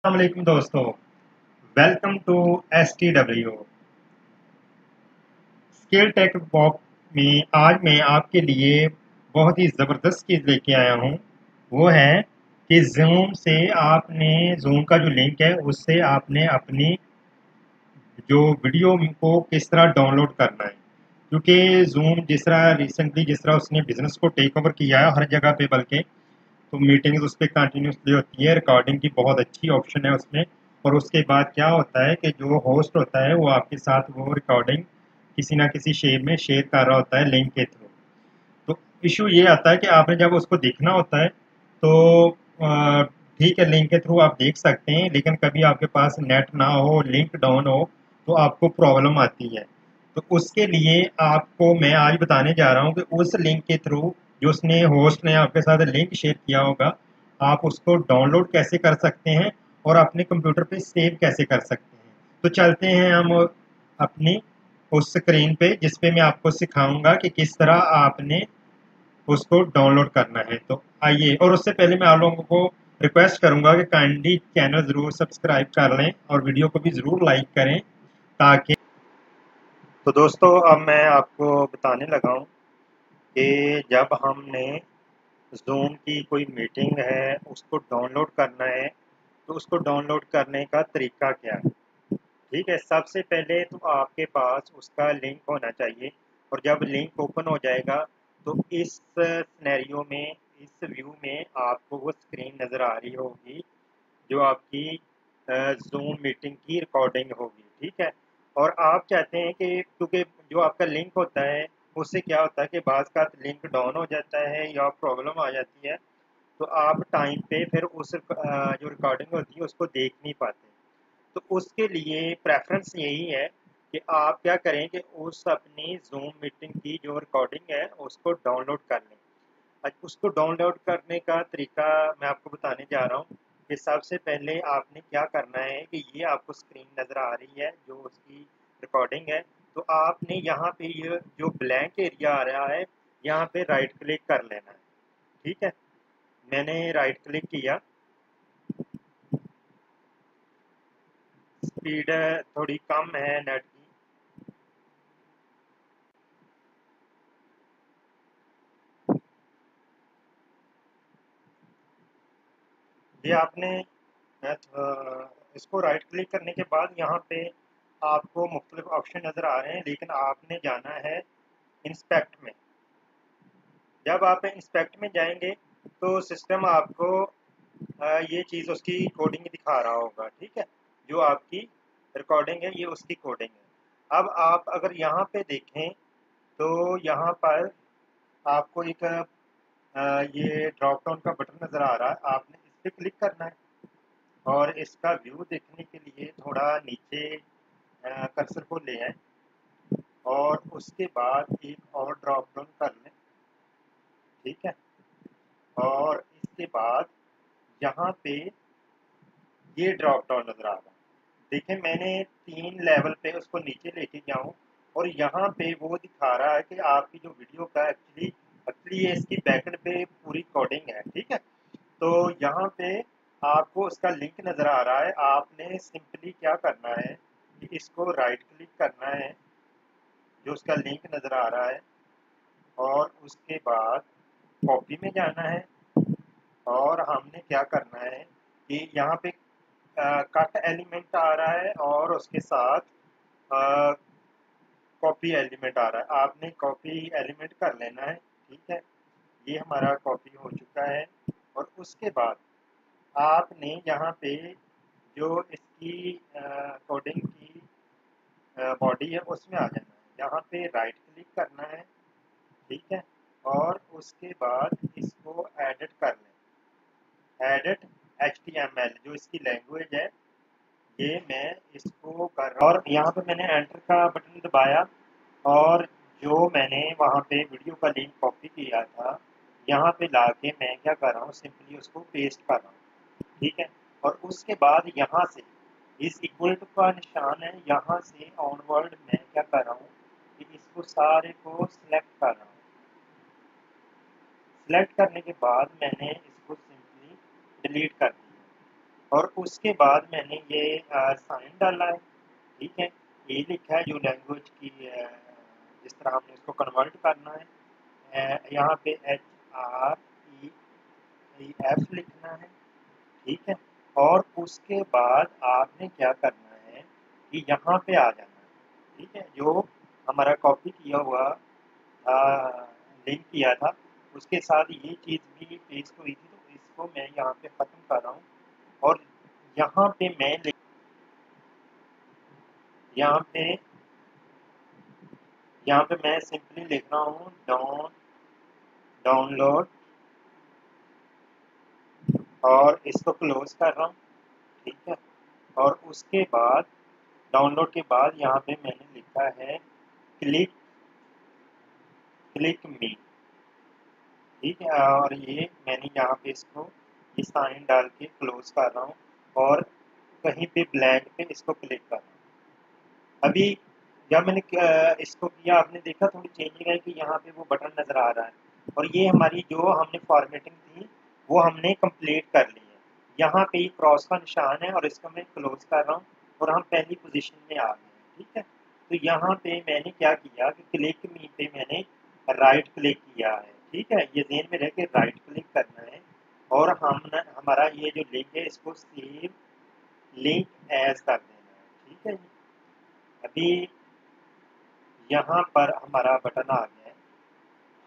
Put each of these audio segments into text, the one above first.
अस्सलामुअलैकुम दोस्तों, welcome to STW skill tech box में। आज मैं आपके लिए बहुत ही ज़बरदस्त चीज़ लेके आया हूँ। वो है कि जूम से आपने जूम का जो लिंक है उससे आपने अपनी जो वीडियो को किस तरह डाउनलोड करना है, क्योंकि जूम जिस तरह उसने बिजनेस को टेक ओवर किया है हर जगह पे, बल्कि तो मीटिंग्स उस पर कंटिन्यूसली होती है। रिकॉर्डिंग की बहुत अच्छी ऑप्शन है उसमें। और उसके बाद क्या होता है कि जो होस्ट होता है वो आपके साथ वो रिकॉर्डिंग किसी ना किसी शेप में शेयर कर रहा होता है लिंक के थ्रू। तो इशू ये आता है कि आपने जब उसको देखना होता है तो ठीक है, लिंक के थ्रू आप देख सकते हैं, लेकिन कभी आपके पास नेट ना हो, लिंक डाउन हो, तो आपको प्रॉब्लम आती है। तो उसके लिए आपको मैं आज बताने जा रहा हूँ कि उस लिंक के थ्रू जो उसने होस्ट ने आपके साथ लिंक शेयर किया होगा, आप उसको डाउनलोड कैसे कर सकते हैं और अपने कंप्यूटर पे सेव कैसे कर सकते हैं। तो चलते हैं हम अपनी उस स्क्रीन पे, जिस पे मैं आपको सिखाऊंगा कि किस तरह आपने उसको डाउनलोड करना है। तो आइए, और उससे पहले मैं आप लोगों को रिक्वेस्ट करूंगा कि काइंडली चैनल ज़रूर सब्सक्राइब कर लें और वीडियो को भी ज़रूर लाइक करें, ताकि तो दोस्तों अब मैं आपको बताने लगा हूँ कि जब हमने ज़ूम की कोई मीटिंग है उसको डाउनलोड करना है, तो उसको डाउनलोड करने का तरीका क्या है। ठीक है, सबसे पहले तो आपके पास उसका लिंक होना चाहिए। और जब लिंक ओपन हो जाएगा तो इस सिनेरियो में, इस व्यू में आपको वो स्क्रीन नज़र आ रही होगी जो आपकी ज़ूम मीटिंग की रिकॉर्डिंग होगी। ठीक है, और आप चाहते हैं कि क्योंकि जो आपका लिंक होता है उससे क्या होता है कि बाज़ का लिंक डाउन हो जाता है या प्रॉब्लम आ जाती है, तो आप टाइम पे फिर उस जो रिकॉर्डिंग होती है उसको देख नहीं पाते। तो उसके लिए प्रेफ़रेंस यही है कि आप क्या करें कि उस अपनी ज़ूम मीटिंग की जो रिकॉर्डिंग है उसको डाउनलोड कर लें। आज उसको डाउनलोड करने का तरीका मैं आपको बताने जा रहा हूँ कि सबसे पहले आपने क्या करना है कि ये आपको स्क्रीन नज़र आ रही है जो उसकी रिकॉर्डिंग है। तो आपने यहाँ पे ये जो ब्लैंक एरिया आ रहा है, यहाँ पे राइट क्लिक कर लेना है। ठीक है, मैंने राइट क्लिक किया। स्पीड थोड़ी कम है नेट की। ये आपने इसको राइट क्लिक करने के बाद यहाँ पे आपको मुख्तलिफ ऑप्शन नज़र आ रहे हैं, लेकिन आपने जाना है इंस्पेक्ट में। जब आप इंस्पेक्ट में जाएंगे तो सिस्टम आपको ये चीज़ उसकी कोडिंग दिखा रहा होगा। ठीक है, जो आपकी रिकॉर्डिंग है ये उसकी कोडिंग है। अब आप अगर यहाँ पे देखें तो यहाँ पर आपको एक ये ड्रॉप डाउन का बटन नज़र आ रहा है, आपने इस पर क्लिक करना है। और इसका व्यू देखने के लिए थोड़ा नीचे कर्सर को ले आए और उसके बाद एक और ड्रॉप डाउन कर लें। ठीक है, और इसके बाद यहाँ पे ये ड्रॉप डाउन नज़र आ रहा है। देखिए, मैंने 3 लेवल पे उसको नीचे लेके गया हूँ और यहाँ पे वो दिखा रहा है कि आपकी जो वीडियो का एक्चुअली एक्चुअली ये इसकी बैकएंड पे पूरी कोडिंग है। ठीक है, तो यहाँ पे आपको उसका लिंक नज़र आ रहा है। आपने सिंपली क्या करना है कि इसको राइट क्लिक करना है जो उसका लिंक नज़र आ रहा है, और उसके बाद कॉपी में जाना है। और हमने क्या करना है कि यहाँ पे कट एलिमेंट आ रहा है और उसके साथ कॉपी एलिमेंट आ रहा है, आपने कॉपी एलिमेंट कर लेना है। ठीक है, ये हमारा कॉपी हो चुका है। और उसके बाद आपने यहाँ पे जो इसकी कोडिंग की बॉडी है उसमें आ जाना है, यहाँ पे राइट क्लिक करना है। ठीक है, और उसके बाद इसको एडिट कर लें, एडिट HTML जो इसकी लैंग्वेज है, ये मैं इसको कर रहा हूँ। और यहाँ पे मैंने एंटर का बटन दबाया और जो मैंने वहाँ पे वीडियो का लिंक कॉपी किया था यहाँ पे लाके मैं क्या कर रहा हूँ, सिंपली उसको पेस्ट कर रहा हूँ। ठीक है, और उसके बाद यहाँ से इस इक्वल टू का निशान है, यहाँ से ऑनवर्ड मैं क्या कर रहा हूँ कि इसको सारे को सिलेक्ट कर रहा हूँ। सिलेक्ट करने के बाद मैंने इसको सिंपली डिलीट कर दिया। और उसके बाद मैंने ये साइन डाला है, ठीक है। ये लिखा है जो लैंग्वेज की जिस तरह हमने इसको कन्वर्ट करना है, यहाँ पे HREF लिखना है, ठीक है। और उसके बाद आपने क्या करना है कि यहाँ पे आ जाना है, ठीक है। जो हमारा कॉपी किया हुआ लिंक किया था उसके साथ ये चीज़ भी पेस्ट हुई थी, तो इसको मैं यहाँ पे ख़त्म कर रहा हूँ। और यहाँ पे मैं यहाँ पे यहाँ पे मैं सिंपली लिख रहा हूँ डाउनलोड और इसको क्लोज कर रहा हूँ, ठीक है। और उसके बाद डाउनलोड के बाद यहाँ पे मैंने लिखा है क्लिक क्लिक मी, ठीक है। और ये मैंने यहाँ पे इसको ये साइन डाल के क्लोज कर रहा हूँ और कहीं पे ब्लैंक पे इसको क्लिक कर रहा हूँ। अभी जब मैंने इसको किया आपने देखा थोड़ी चेंजिंग है कि यहाँ पे वो बटन नज़र आ रहा है और ये हमारी जो हमने फॉर्मेटिंग थी वो हमने कंप्लीट कर ली है। यहाँ पे ये क्रॉस का निशान है और इसको मैं क्लोज कर रहा हूँ और हम पहली पोजीशन में आ गए, ठीक है। तो यहाँ पे मैंने क्या किया कि क्लिक मी पे मैंने राइट क्लिक किया है, ठीक है। ये ज़हन में रह के राइट क्लिक करना है और हमारा ये जो लिंक है इसको सेव लिंक एज कर देना है, ठीक है जी। अभी यहाँ पर हमारा बटन आ गया है,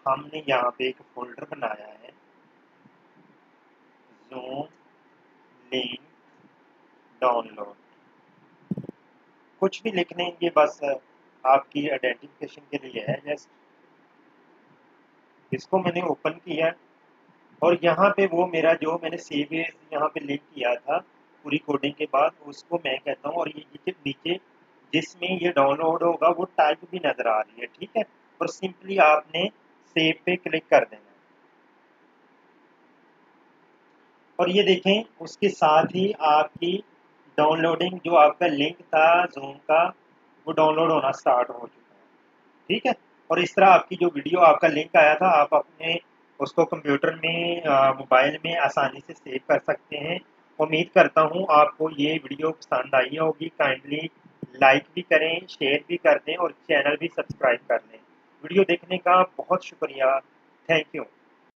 हमने यहाँ पे एक फोल्डर बनाया है ज़ूम लिंक डाउनलोड। कुछ भी लिखने ये बस आपकी आइडेंटिफिकेशन के लिए है। जस्ट इसको मैंने ओपन किया और यहाँ पे वो मेरा जो मैंने सेव यहाँ पे लिंक किया था पूरी कोडिंग के बाद उसको मैं कहता हूँ और ये नीचे जिसमें ये डाउनलोड होगा वो टाइप भी नज़र आ रही है, ठीक है। और सिंपली आपने सेव पे क्लिक कर देना है और ये देखें उसके साथ ही आपकी डाउनलोडिंग जो आपका लिंक था ज़ूम का वो डाउनलोड होना स्टार्ट हो चुका है, ठीक है। और इस तरह आपकी जो वीडियो आपका लिंक आया था आप अपने उसको कंप्यूटर में मोबाइल में आसानी से सेव कर सकते हैं। उम्मीद करता हूँ आपको ये वीडियो पसंद आई होगी। काइंडली लाइक भी करें, शेयर भी कर दें और चैनल भी सब्सक्राइब कर लें। वीडियो देखने का बहुत शुक्रिया। Thank you.